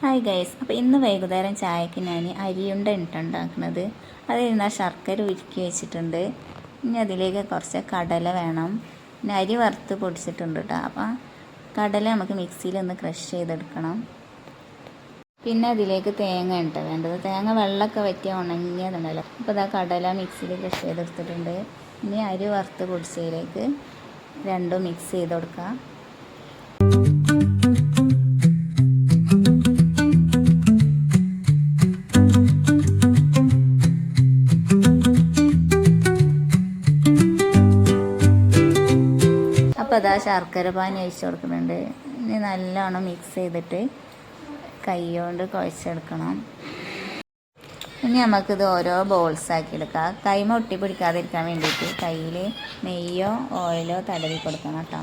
Hi guys, അപ്പോൾ ഇന്ന് വൈകുന്നേരം ചായക്ക് ഞാൻ അരിയുണ്ട ഉണ്ടാക്കുന്നത്. അതിൽ ശർക്കര ഉരുക്കി വെച്ചിട്ടുണ്ട്. ഇനി അതിലേക്ക് കുറച്ച് കടല വേണം. പിന്നെ അരി വറുത്ത് പൊടിച്ചിട്ടുണ്ട് കേട്ടോ. അപ്പോൾ കടല നമുക്ക് മിക്സിയിൽ ഒന്ന് ക്രഷ് ചെയ്തെടുക്കണം. പിന്നെ അതിലേക്ക് തേങ്ങ ഉണ്ട് വേണ്ടത്. തേങ്ങ വെള്ളമൊക്കെ വറ്റിയ ഉണങ്ങിയതുണ്ടല്ലോ. അപ്പോൾ ഇതാ കടല മിക്സിയിൽ ക്രഷ് ചെയ്തെടുത്തിട്ടുണ്ട്. ഇനി അരി വറുത്ത് പൊടിച്ചതിലേക്ക് രണ്ടും മിക്സ് ചെയ്ത് കൊടുക്കുക. അപ്പോൾ അതാ ശർക്കര പാനി ഒഴിച്ച് കൊടുക്കുന്നുണ്ട്. ഇനി നല്ലോണം മിക്സ് ചെയ്തിട്ട് കൈ കൊണ്ട് കുഴച്ചെടുക്കണം. ഇനി നമുക്കിത് ഓരോ ബോൾസ് ആക്കി എടുക്കാം. കൈമ ഒട്ടി പിടിക്കാതിരിക്കാൻ വേണ്ടിയിട്ട് കയ്യിൽ നെയ്യോ ഓയിലോ തടവി കൊടുക്കണം കേട്ടോ.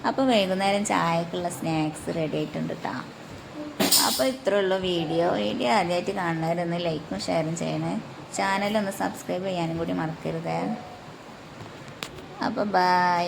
അപ്പോൾ വൈകുന്നേരം ചായക്കുള്ള സ്നാക്സ് റെഡി ആയിട്ടുണ്ട് കേട്ടോ. അപ്പോൾ ഇത്രയുള്ള വീഡിയോ ആദ്യമായിട്ട് കാണുന്നവരൊന്ന് ലൈക്കും ഷെയറും ചെയ്യണേ. ചാനലൊന്ന് സബ്സ്ക്രൈബ് ചെയ്യാനും കൂടി മറക്കരുത്. അപ്പോൾ ബൈ.